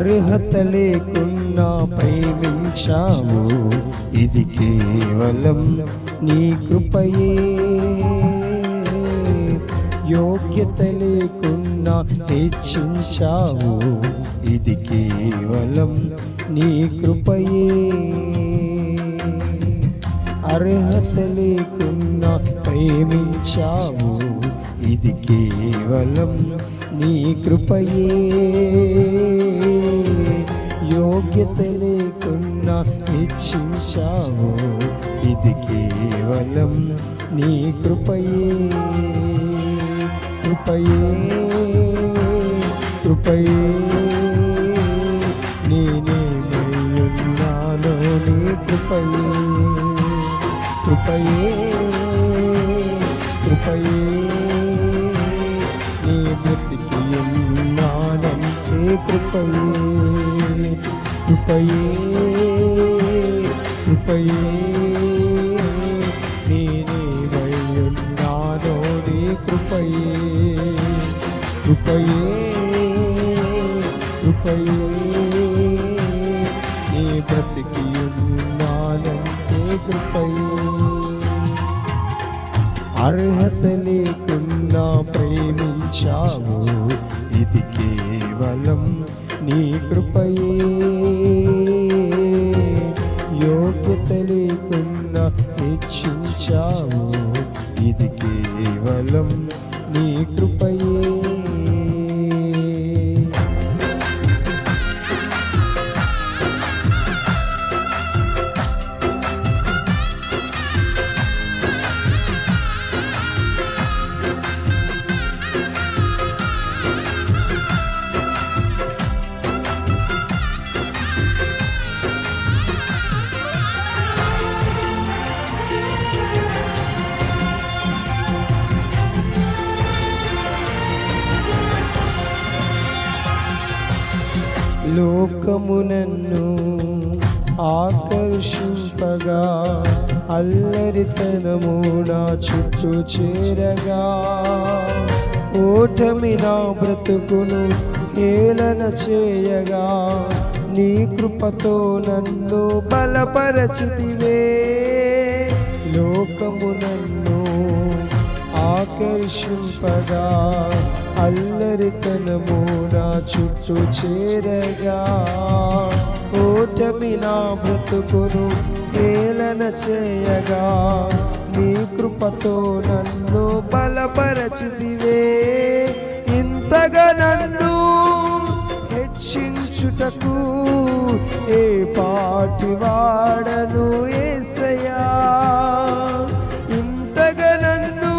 అర్హత లేకున్నా ప్రేమించావు, ఇది కేవలం నీ కృపయే. యోగ్యత లేకున్నా హెచ్చించావు, ఇది కేవలం నీ కృపయే. అర్హత లేకున్నా ప్రేమించావు, ఇది కేవలం నీ కృపయే. యోగ్యత లేకున్నా హెచ్చించావు, ఇది కేవలం నీ కృపయే. కృపయే కృపయే నేనేమయ్యున్నానో నీ కృపయే. కృపయే కృపయే నీ బ్రతికి ఉన్నానంటే కృపయే. కృపయే కృపయే నేనేమయ్యున్నానో నీ కృపయే. కృపయే కృపయే నీ బ్రతికి ఉన్నానంటే కృపయే. అర్హత లేకున్నా ప్రేమించావు, ఇది కేవలం నీ కృపయే. యోగ్యత లేకున్నా హెచ్చించావు, ఇది కేవలం నీ కృపయే. లోకము నన్ను ఆకర్షింపగా, అల్లరితనము నా చుట్టూ చేరగా, ఓటమి నా బ్రతుకును హేళన చేయగా, నీ కృపతో నన్ను బలపరచితివే. లోకము నన్ను ఆకర్షింపగా, అల్లరితనము నా చుట్టూ చేరగా, ఓటమి నా బ్రతుకును హేళన చేయగా, నీ కృపతో నన్ను బలపరచితివే. ఇంతగా నన్ను హెచ్చించుటకు ఏ పాటి వాడను యేసయ్యా. ఇంతగా నన్ను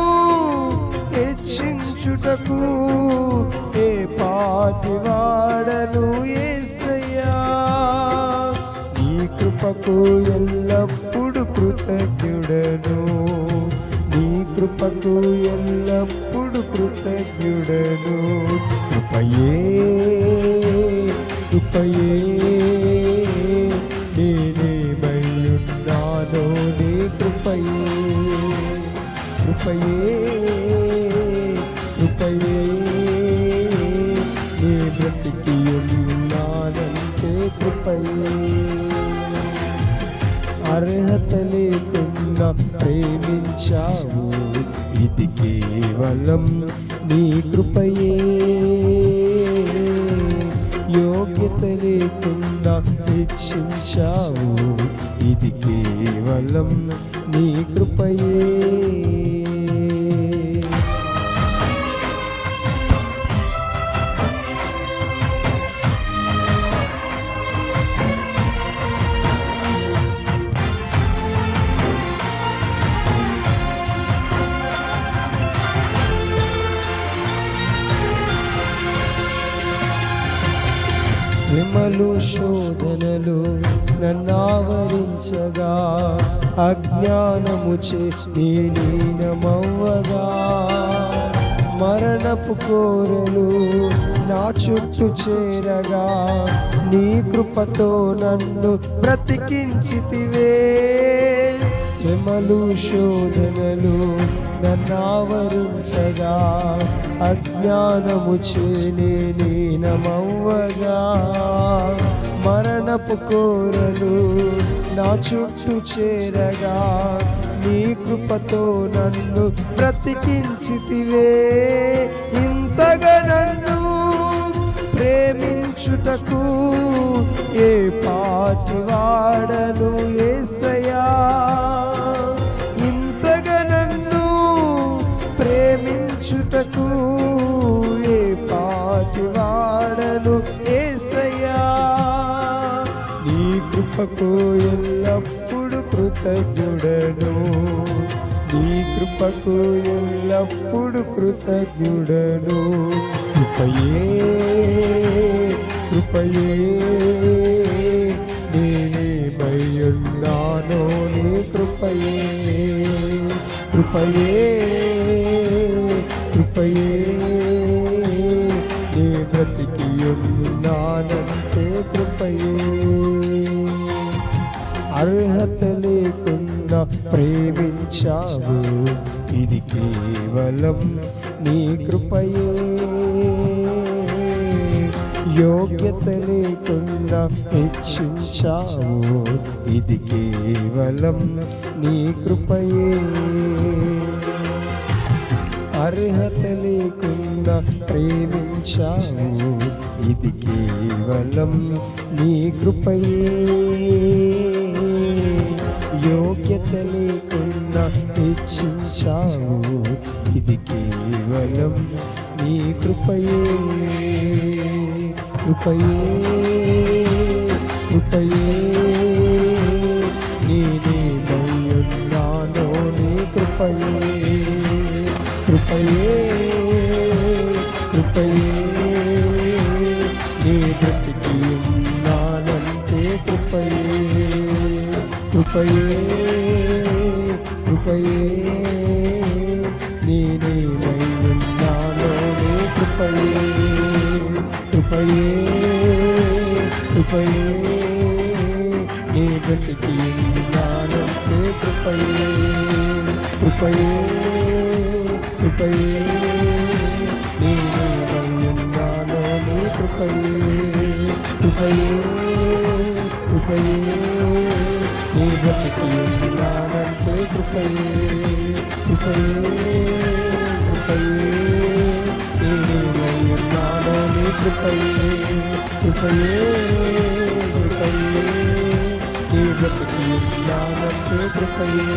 హెచ్చించుటకు ఏ పాటి వాడను యేసయ్యా. నీ కృపకు ఎల్లప్పుడు కృతజ్ఞుడను, నీ కృపకు ఎల్లప్పుడు కృతజ్ఞుడను. కృపయే కృపయే నేనేమయ్యున్నానో నీ కృపయే. కృపయే కృపయే నీ బ్రతికి ఉన్నానంటే కృపయే. అర్హత లేకున్నా ప్రేమించావు, ఇది కేవలం నీ కృపయే. యోగ్యత లేకుండా హెచ్చించావు, ఇది కేవలం నీ కృపయే. శ్రమలు శోధనలు నన్నావరించగా, అజ్ఞానముచే నీనమవ్వగా, మరణపు కోరలు నా చుట్టూ చేరగా, నీ కృపతో నన్ను బ్రతికించితివే. శ్రమలు శోధనలు నన్నావరించగా అజ్ఞానము చేనే నీనమవ్వగా మరణపు కోరలు నా చుట్టూ చేరగా నీ కృపతో నన్ను బ్రతికించితివే ఇంతగా నన్ను ప్రేమించుటకు ఏ పాటి వాడను యేసయ్యా ఇంతగా నన్ను ప్రేమించుటకు ఏ పాటి వాడను యేసయ్యా నీ కృపకు ఎల్లప్పుడు కృతజ్ఞుడను నీ కృపకు ఎల్లప్పుడు కృతజ్ఞుడను కృపయే కృపయే నేనేమయ్యున్నానో నీ కృపయే కృపయే కృపయే నే బ్రతికి ఉన్నానంటే కృపయే అర్హత లేకున్నా ప్రేమించావు ఇది కేవలం నీ కృపయే యోగ్యత లేకుండా హెచ్చించావు ఇది కేవలం నీ కృపయే అర్హత లేకుండా ప్రేమించావు ఇది కేవలం నీ కృపయే యోగ్యత లేకుండా హెచ్చించావు ఇది కేవలం నీ కృపయే కృపయే కృపయే నేనేమయ్యున్నానో నీ కృపయే కృపయే కృపయే నీ బ్రతికి ఉన్నానంటే కృపయే కృపయే కృపయే నేనేమయ్యున్నానో నీ కృపయే కృపయే కృపయే నీ బ్రతికి ఉన్నానంటే కృపయే కృపయే కృపయే నేనేమయ్యున్నానో నీ కృపయే కృపయే కృపయే నీ బ్రతికి ఉన్నానంటే కృపయే కృపయే కృపయే నేనేమయ్యున్నానో నీ కృపయే కృపయే కృపయే నీ బ్రతికి ఉన్నానంటే కృపయే